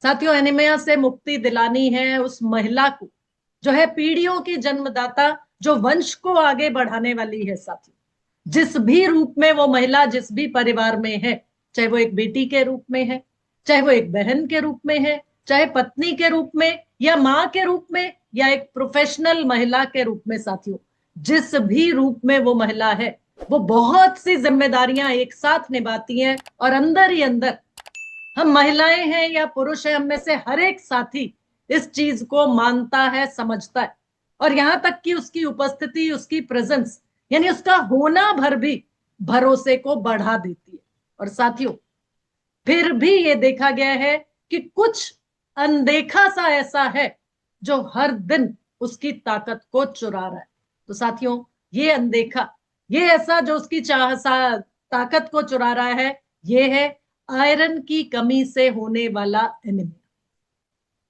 साथियों, एनीमिया से मुक्ति दिलानी है उस महिला को जो है पीढ़ियों की जन्मदाता, जो वंश को आगे बढ़ाने वाली है। साथियों, जिस भी रूप में वो महिला जिस भी परिवार में है, चाहे वो एक बेटी के रूप में है, चाहे वो एक बहन के रूप में है, चाहे पत्नी के रूप में या माँ के रूप में या एक प्रोफेशनल महिला के रूप में, साथियों जिस भी रूप में वो महिला है, वो बहुत सी जिम्मेदारियां एक साथ निभाती हैं। और अंदर ही अंदर हम महिलाएं हैं या पुरुष हैं, हम में से हर एक साथी इस चीज को मानता है, समझता है। और यहां तक कि उसकी उपस्थिति, उसकी प्रेजेंस, यानी उसका होना भर भी भरोसे को बढ़ा देती है। और साथियों, फिर भी ये देखा गया है कि कुछ अनदेखा सा ऐसा है जो हर दिन उसकी ताकत को चुरा रहा है। तो साथियों, ये अनदेखा, ये ऐसा जो उसकी ताकत को चुरा रहा है, ये है आयरन की कमी से होने वाला एनीमिया।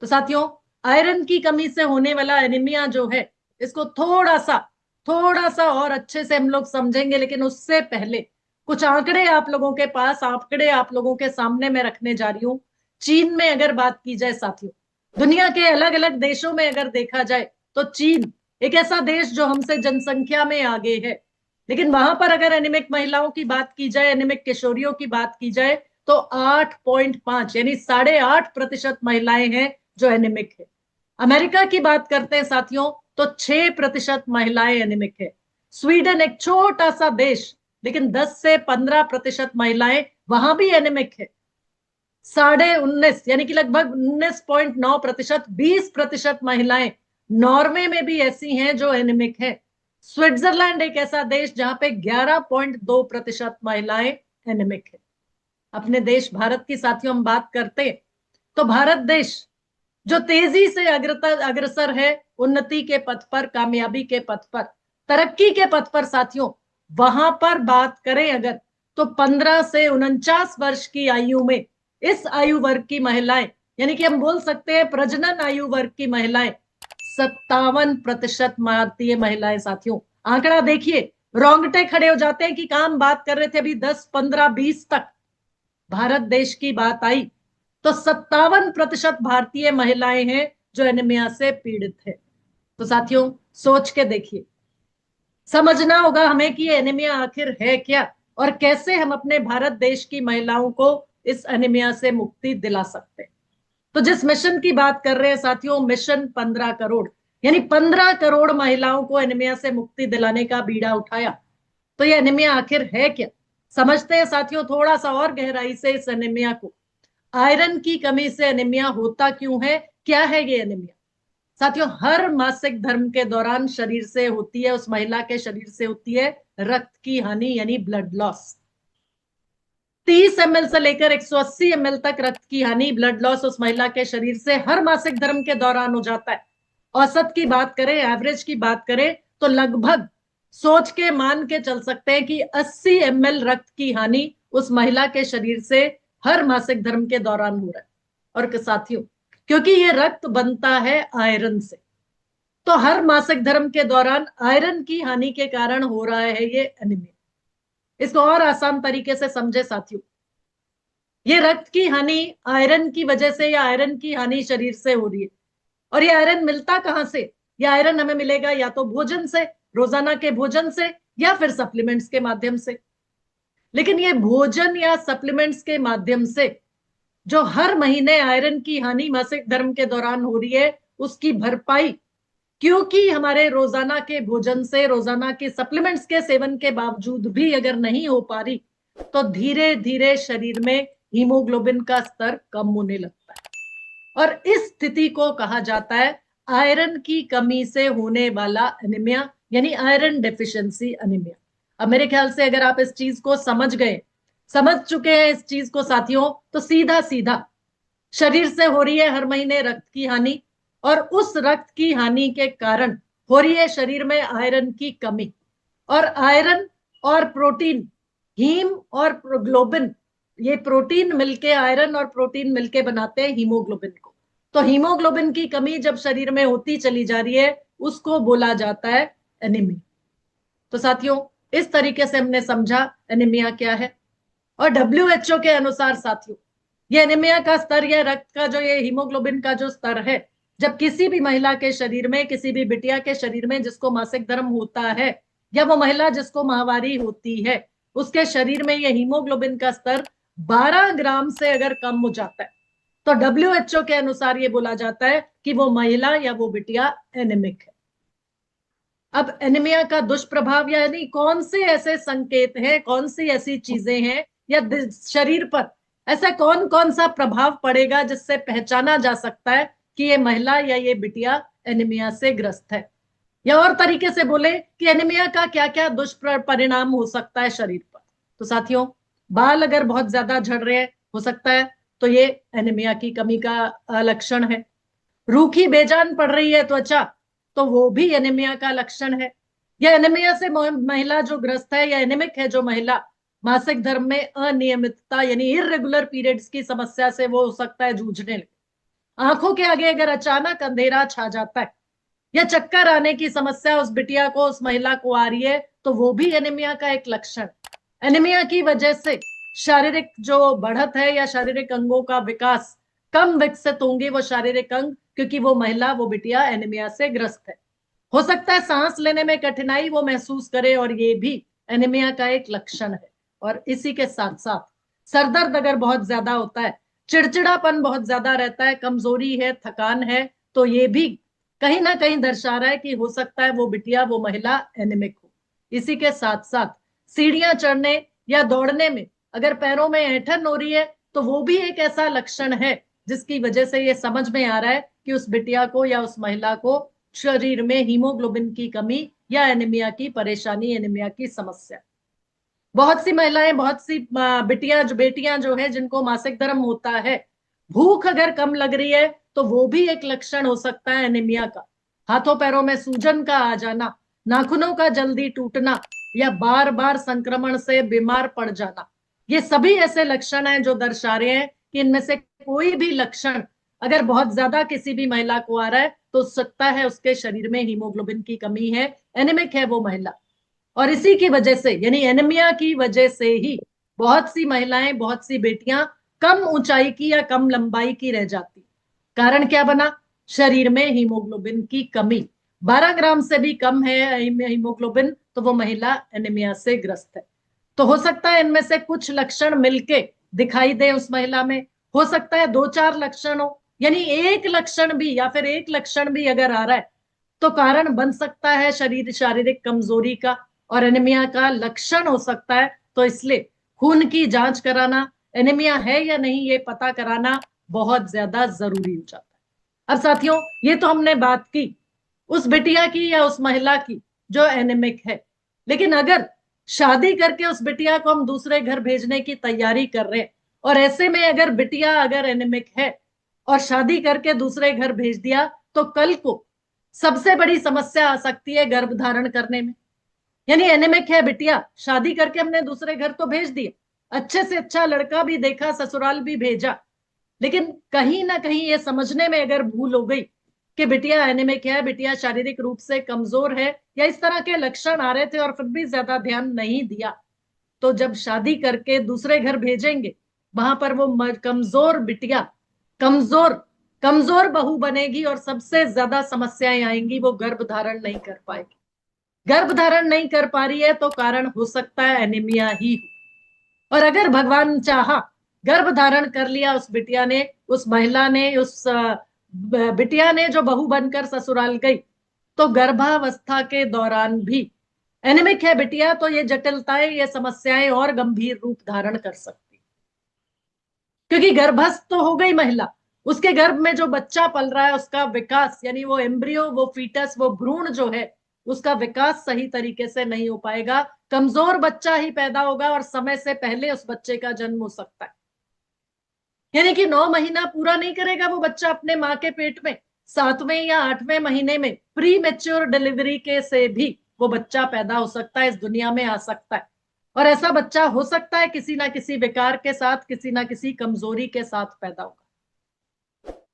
तो साथियों, आयरन की कमी से होने वाला एनीमिया जो है, इसको थोड़ा सा और अच्छे से हम लोग समझेंगे। लेकिन उससे पहले कुछ आंकड़े आप लोगों के पास, आंकड़े आप लोगों के सामने मैं रखने जा रही हूं। चीन में अगर बात की जाए साथियों, दुनिया के अलग अलग देशों में अगर देखा जाए, तो चीन एक ऐसा देश जो हमसे जनसंख्या में आगे है। लेकिन वहां पर अगर एनीमिक महिलाओं की बात की जाए, एनीमिक किशोरियों की बात की जाए, तो 8.5 यानी 8.5% महिलाएं हैं जो एनीमिक है। अमेरिका की बात करते हैं साथियों, तो 6% महिलाएं एनीमिक है। स्वीडन एक छोटा सा देश, लेकिन 10 से 15% महिलाएं वहां भी एनीमिक है। 19.5 यानी कि लगभग 19.9%, 20% महिलाएं नॉर्वे में भी ऐसी हैं जो एनीमिक है। स्विट्जरलैंड एक ऐसा देश जहां पे 11.2% महिलाएं एनीमिक है। अपने देश भारत की साथियों हम बात करते हैं, तो भारत देश जो तेजी से अग्रसर है उन्नति के पथ पर, कामयाबी के पथ पर, तरक्की के पथ पर साथियों, वहां पर बात करें अगर, तो 15 से 49 वर्ष की आयु में इस आयु वर्ग की महिलाएं, यानी कि हम बोल सकते हैं प्रजनन आयु वर्ग की महिलाएं 57% भारतीय महिलाएं। साथियों, आंकड़ा देखिए, रोंगटे खड़े हो जाते हैं कि काम बात कर रहे थे अभी 10, 15, 20 तक, भारत देश की बात आई तो 57% भारतीय महिलाएं हैं जो एनीमिया से पीड़ित है। तो साथियों, सोच के देखिए, समझना होगा हमें कि ये एनीमिया आखिर है क्या, और कैसे हम अपने भारत देश की महिलाओं को इस एनीमिया से मुक्ति दिला सकते हैं। तो जिस मिशन की बात कर रहे हैं साथियों, मिशन 15 करोड़, यानी 15 करोड़ महिलाओं को एनीमिया से मुक्ति दिलाने का बीड़ा उठाया। तो ये एनीमिया आखिर है क्या, समझते हैं साथियों थोड़ा सा और गहराई से इस एनीमिया को। आयरन की कमी से एनीमिया होता क्यों है, क्या है ये एनीमिया। साथियों, हर मासिक धर्म के दौरान शरीर से होती है, उस महिला के शरीर से होती है रक्त की हानि, यानी ब्लड लॉस। 30 ml से लेकर 180 ml तक रक्त की हानि, ब्लड लॉस उस महिला के शरीर से हर मासिक धर्म के दौरान हो जाता है। औसत की बात करें, एवरेज की बात करें, तो लगभग सोच के मान के चल सकते हैं कि 80 ml रक्त की हानि उस महिला के शरीर से हर मासिक धर्म के दौरान हो रहा है। और साथियों, क्योंकि ये रक्त बनता है आयरन से, तो हर मासिक धर्म के दौरान आयरन की हानि के कारण हो रहा है ये एनीमिया। इसको और आसान तरीके से समझे साथियों, ये रक्त की हानि आयरन की वजह से, या आयरन की हानि शरीर से हो रही है। और ये आयरन मिलता कहां से, ये आयरन हमें मिलेगा या तो भोजन से, रोजाना के भोजन से, या फिर सप्लीमेंट्स के माध्यम से। लेकिन ये भोजन या सप्लीमेंट्स के माध्यम से जो हर महीने आयरन की हानि मासिक धर्म के दौरान हो रही है, उसकी भरपाई क्योंकि हमारे रोजाना के भोजन से, रोजाना के सप्लीमेंट्स के सेवन के बावजूद भी अगर नहीं हो पा रही, तो धीरे धीरे शरीर में हीमोग्लोबिन का स्तर कम होने लगता है। और इस स्थिति को कहा जाता है आयरन की कमी से होने वाला एनीमिया, यानी आयरन डेफिशिएंसी एनीमिया। अब मेरे ख्याल से अगर आप इस चीज को समझ गए, समझ चुके हैं इस चीज को साथियों, तो सीधा सीधा शरीर से हो रही है हर महीने रक्त की हानि, और उस रक्त की हानि के कारण हो रही है शरीर में आयरन की कमी। और आयरन और प्रोटीन, हीम और ग्लोबिन, ये प्रोटीन मिलके, आयरन और प्रोटीन मिलके बनाते हैं हीमोग्लोबिन को। तो हीमोग्लोबिन की कमी जब शरीर में होती चली जा रही है, उसको बोला जाता है एनीमिया। तो साथियों, इस तरीके से हमने समझा एनीमिया क्या है। और डब्ल्यूएचओ के अनुसार साथियों, ये एनीमिया का स्तर या रक्त का जो ये हीमोग्लोबिन का जो स्तर है, जब किसी भी महिला के शरीर में, किसी भी बिटिया के शरीर में जिसको मासिक धर्म होता है, या वो महिला जिसको माहवारी होती है, उसके शरीर में ये हीमोग्लोबिन का स्तर 12 ग्राम से अगर कम हो जाता है तो WHO के अनुसार ये बोला जाता है कि वो महिला या वो बिटिया एनीमिक है। अब एनीमिया का दुष्प्रभाव यानी कौन से ऐसे संकेत हैं, कौन सी ऐसी चीजें हैं या शरीर पर ऐसा कौन कौन सा प्रभाव पड़ेगा जिससे पहचाना जा सकता है कि ये महिला या ये बिटिया एनीमिया से ग्रस्त है। या और तरीके से बोले कि एनीमिया का क्या क्या दुष्परिणाम हो सकता है शरीर पर। तो साथियों, बाल अगर बहुत ज्यादा झड़ रहे हैं, हो सकता है तो ये एनीमिया की कमी का लक्षण है। रूखी बेजान पड़ रही है त्वचा, तो वो भी एनीमिया का लक्षण है। या एनीमिया से महिला जो ग्रस्त है या एनीमिक है जो महिला, मासिक धर्म में अनियमितता यानी इर्रेगुलर पीरियड्स की समस्या से वो हो सकता है जूझने लगे। आंखों के आगे अगर अचानक अंधेरा छा जाता है या चक्कर आने की समस्या उस बिटिया को, उस महिला को आ रही है, तो वो भी एनीमिया का एक लक्षण। एनीमिया की वजह से शारीरिक जो बढ़त है या शारीरिक अंगों का विकास कम विकसित होंगे वो शारीरिक अंग, क्योंकि वो महिला, वो बिटिया एनीमिया से ग्रस्त है। हो सकता है सांस लेने में कठिनाई वो महसूस करे, और ये भी एनीमिया का एक लक्षण है। और इसी के साथ साथ सरदर्द अगर बहुत ज्यादा होता है, चिड़चिड़ापन बहुत ज्यादा रहता है, कमजोरी है, थकान है, तो ये भी कहीं ना कहीं दर्शा रहा है कि हो सकता है वो बिटिया, वो महिला एनीमिक हो। इसी के साथ साथ सीढ़ियां चढ़ने या दौड़ने में अगर पैरों में ऐंठन हो रही है, तो वो भी एक ऐसा लक्षण है जिसकी वजह से ये समझ में आ रहा है कि उस बिटिया को या उस महिला को शरीर में हीमोग्लोबिन की कमी या एनीमिया की परेशानी, एनीमिया की समस्या। बहुत सी महिलाएं, बहुत सी बेटियां जो है जिनको मासिक धर्म होता है, भूख अगर कम लग रही है तो वो भी एक लक्षण हो सकता है एनीमिया का। हाथों पैरों में सूजन का आ जाना, नाखूनों का जल्दी टूटना या बार बार संक्रमण से बीमार पड़ जाना, ये सभी ऐसे लक्षण हैं जो दर्शा रहे हैं कि इनमें से कोई भी लक्षण अगर बहुत ज्यादा किसी भी महिला को आ रहा है तो सकता है उसके शरीर में हीमोग्लोबिन की कमी है, एनीमिक है वो महिला। और इसी की वजह से यानी एनीमिया की वजह से ही बहुत सी महिलाएं, बहुत सी बेटियां कम ऊंचाई की या कम लंबाई की रह जाती। कारण क्या बना? शरीर में हीमोग्लोबिन की कमी। 12 ग्राम से भी कम है हीमोग्लोबिन तो वो महिला एनीमिया से ग्रस्त है। तो हो सकता है इनमें से कुछ लक्षण मिलके दिखाई दे उस महिला में, हो सकता है 2-4 लक्षण हो, यानी एक लक्षण भी या फिर एक लक्षण भी अगर आ रहा है तो कारण बन सकता है शारीरिक कमजोरी का और एनीमिया का लक्षण हो सकता है। तो इसलिए खून की जांच कराना, एनीमिया है या नहीं ये पता कराना बहुत ज्यादा जरूरी हो जाता है। अब साथियों, ये तो हमने बात की उस बिटिया की या उस महिला की जो एनीमिक है, लेकिन अगर शादी करके उस बिटिया को हम दूसरे घर भेजने की तैयारी कर रहे हैं और ऐसे में अगर बिटिया अगर एनीमिक है और शादी करके दूसरे घर भेज दिया, तो कल को सबसे बड़ी समस्या आ सकती है गर्भ धारण करने में। यानी एनीमिक है बिटिया, शादी करके हमने दूसरे घर तो भेज दिया, अच्छे से अच्छा लड़का भी देखा, ससुराल भी भेजा, लेकिन कहीं ना कहीं ये समझने में अगर भूल हो गई कि बिटिया एनीमिक है, बिटिया शारीरिक रूप से कमजोर है, या इस तरह के लक्षण आ रहे थे और फिर भी ज्यादा ध्यान नहीं दिया, तो जब शादी करके दूसरे घर भेजेंगे वहां पर वो कमजोर बिटिया, कमजोर कमजोर बहू बनेगी और सबसे ज्यादा समस्याएं आएंगी, वो गर्भ धारण नहीं कर पाएगी। गर्भ धारण नहीं कर पा रही है तो कारण हो सकता है एनीमिया ही हो। और अगर भगवान चाहा गर्भ धारण कर लिया उस बिटिया ने, उस महिला ने, उस बिटिया ने जो बहू बनकर ससुराल गई, तो गर्भावस्था के दौरान भी एनीमिक है बिटिया तो ये जटिलताएं, ये समस्याएं और गंभीर रूप धारण कर सकती, क्योंकि गर्भस्थ तो हो गई महिला, उसके गर्भ में जो बच्चा पल रहा है उसका विकास यानी वो एम्ब्रियो, वो फीटस, वो भ्रूण जो है उसका विकास सही तरीके से नहीं हो पाएगा, कमजोर बच्चा ही पैदा होगा और समय से पहले उस बच्चे का जन्म हो सकता है। यानी कि 9 महीना पूरा नहीं करेगा वो बच्चा अपने माँ के पेट में, 7वें या 8वें महीने में प्री मेच्योर डिलीवरी के से भी वो बच्चा पैदा हो सकता है, इस दुनिया में आ सकता है। और ऐसा बच्चा हो सकता है किसी ना किसी विकार के साथ, किसी ना किसी कमजोरी के साथ पैदा होगा।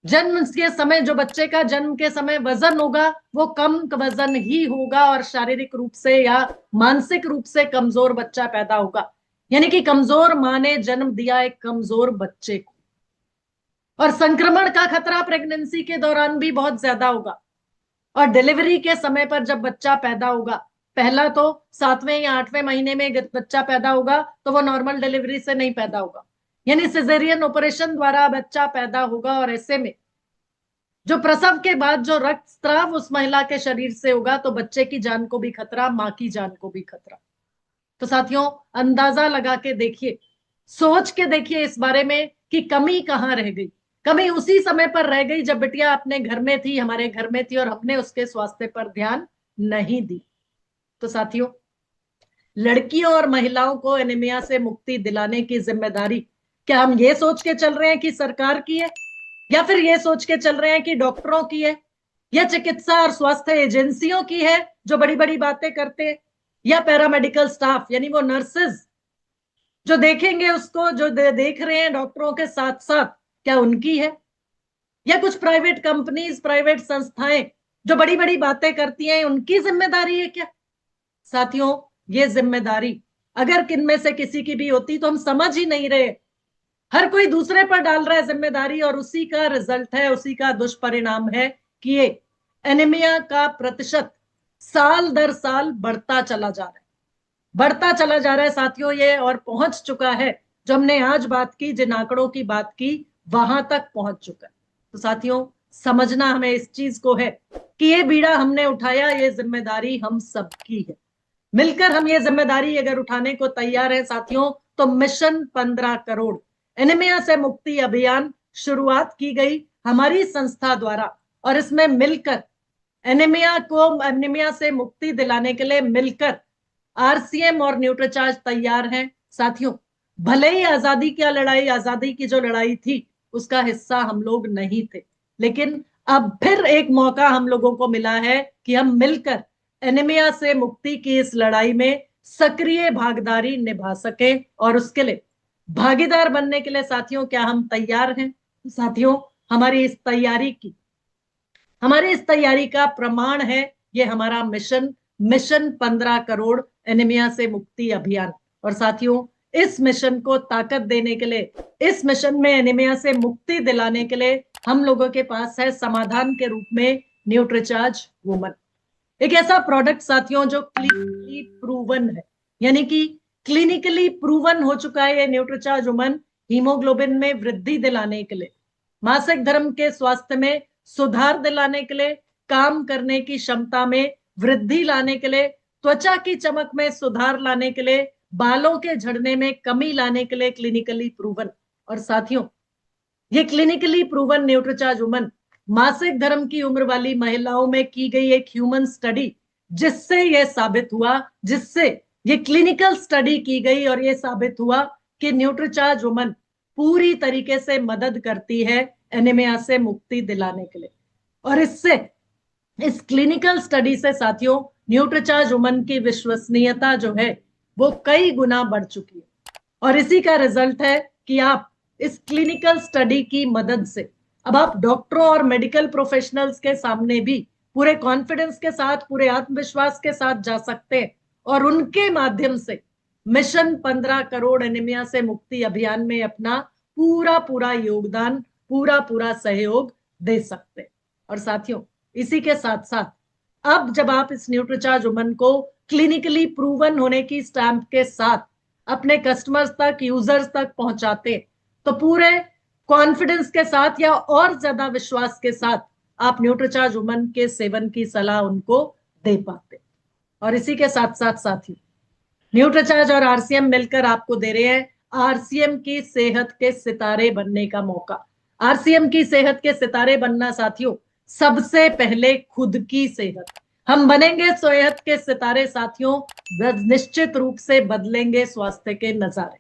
जन्म के समय जो बच्चे का जन्म के समय वजन होगा वो कम वजन ही होगा और शारीरिक रूप से या मानसिक रूप से कमजोर बच्चा पैदा होगा। यानी कि कमजोर माँ ने जन्म दिया एक कमजोर बच्चे को। और संक्रमण का खतरा प्रेगनेंसी के दौरान भी बहुत ज्यादा होगा। और डिलीवरी के समय पर जब बच्चा पैदा होगा, पहला तो 7वें या 8वें महीने में बच्चा पैदा होगा तो वो नॉर्मल डिलीवरी से नहीं पैदा होगा, यानी सिजेरियन ऑपरेशन द्वारा बच्चा पैदा होगा। और ऐसे में जो प्रसव के बाद जो रक्तस्राव उस महिला के शरीर से होगा तो बच्चे की जान को भी खतरा, मां की जान को भी खतरा। तो साथियों, अंदाजा लगा के देखिए, सोच के देखिए इस बारे में कि कमी कहाँ रह गई। कमी उसी समय पर रह गई जब बिटिया अपने घर में थी, हमारे घर में थी, और हमने उसके स्वास्थ्य पर ध्यान नहीं दी। तो साथियों, लड़कियों और महिलाओं को एनीमिया से मुक्ति दिलाने की जिम्मेदारी क्या हम ये सोच के चल रहे हैं कि सरकार की है, या फिर ये सोच के चल रहे हैं कि डॉक्टरों की है, या चिकित्सा और स्वास्थ्य एजेंसियों की है जो बड़ी बड़ी बातें करते हैं, या पैरामेडिकल स्टाफ यानी वो नर्सेज जो देखेंगे उसको, जो देख रहे हैं डॉक्टरों के साथ साथ, क्या उनकी है, या कुछ प्राइवेट कंपनीज, प्राइवेट संस्थाएं जो बड़ी बड़ी बातें करती हैं, उनकी जिम्मेदारी है क्या? साथियों, ये जिम्मेदारी अगर किनमें से किसी की भी होती तो हम समझ ही नहीं रहे। हर कोई दूसरे पर डाल रहा है जिम्मेदारी, और उसी का रिजल्ट है, उसी का दुष्परिणाम है कि ये एनीमिया का प्रतिशत साल दर साल बढ़ता चला जा रहा है, बढ़ता चला जा रहा है साथियों ये, और पहुंच चुका है, जो हमने आज बात की, जिन आंकड़ों की बात की, वहां तक पहुंच चुका है। तो साथियों, समझना हमें इस चीज को है कि ये बीड़ा हमने उठाया, ये जिम्मेदारी हम सबकी है। मिलकर हम ये जिम्मेदारी अगर उठाने को तैयार है साथियों, तो मिशन 15 करोड़ एनीमिया से मुक्ति अभियान शुरुआत की गई हमारी संस्था द्वारा, और इसमें मिलकर एनीमिया से मुक्ति दिलाने के लिए मिलकर आरसीएम और न्यूट्रीचार्ज तैयार हैं। साथियों, भले ही आजादी की लड़ाई, आजादी की जो लड़ाई थी उसका हिस्सा हम लोग नहीं थे, लेकिन अब फिर एक मौका हम लोगों को मिला है कि हम मिलकर एनीमिया से मुक्ति की इस लड़ाई में सक्रिय भागीदारी निभा सके। और उसके लिए भागीदार बनने के लिए साथियों, क्या हम तैयार हैं? साथियों, हमारी इस तैयारी का प्रमाण है ये हमारा मिशन 15 करोड़ एनीमिया से मुक्ति अभियान। और साथियों, इस मिशन को ताकत देने के लिए, इस मिशन में एनीमिया से मुक्ति दिलाने के लिए हम लोगों के पास है समाधान के रूप में न्यूट्रीचार्ज वुमन, एक ऐसा प्रोडक्ट साथियों जो क्लिनिकली प्रूवन है, यानी कि क्लिनिकली प्रूवन हो चुका है ये न्यूट्रीचार्ज वुमन हीमोग्लोबिन में वृद्धि दिलाने के लिए, मासिक धर्म के स्वास्थ्य में सुधार दिलाने के लिए, काम करने की क्षमता में वृद्धि लाने के लिए, त्वचा की चमक में सुधार लाने के लिए, बालों के झड़ने में कमी लाने के लिए क्लिनिकली प्रूवन। और साथियों, ये क्लिनिकली प्रूवन न्यूट्रीचार्ज वुमन मासिक धर्म की उम्र वाली महिलाओं में की गई एक ह्यूमन स्टडी, जिससे यह साबित हुआ, जिससे ये क्लिनिकल स्टडी की गई और यह साबित हुआ कि न्यूट्रीचार्ज वुमन पूरी तरीके से मदद करती है एनीमिया से मुक्ति दिलाने के लिए। और इस क्लिनिकल स्टडी से साथियों, न्यूट्रीचार्ज वुमन की विश्वसनीयता जो है वो कई गुना बढ़ चुकी है। और इसी का रिजल्ट है कि आप इस क्लिनिकल स्टडी की मदद से अब आप डॉक्टरों और मेडिकल प्रोफेशनल्स के सामने भी पूरे कॉन्फिडेंस के साथ, पूरे आत्मविश्वास के साथ जा सकते हैं, और उनके माध्यम से मिशन 15 करोड़ एनीमिया से मुक्ति अभियान में अपना पूरा योगदान, पूरा सहयोग दे सकते हैं। और साथियों, इसी के साथ साथ अब जब आप इस न्यूट्रीचार्ज वुमन को क्लिनिकली प्रूवन होने की स्टैंप के साथ अपने कस्टमर्स तक, यूजर्स तक पहुंचाते, तो पूरे कॉन्फिडेंस के साथ या और ज्यादा विश्वास के साथ आप न्यूट्रीचार्ज वुमन के सेवन की सलाह उनको दे पाते। और इसी के साथ साथ साथी न्यूट्रीचार्ज और आरसीएम मिलकर आपको दे रहे हैं आरसीएम की सेहत के सितारे बनने का मौका। आरसीएम की सेहत के सितारे बनना साथियों, सबसे पहले खुद की सेहत। हम बनेंगे सेहत के सितारे साथियों, निश्चित रूप से बदलेंगे स्वास्थ्य के नजारे।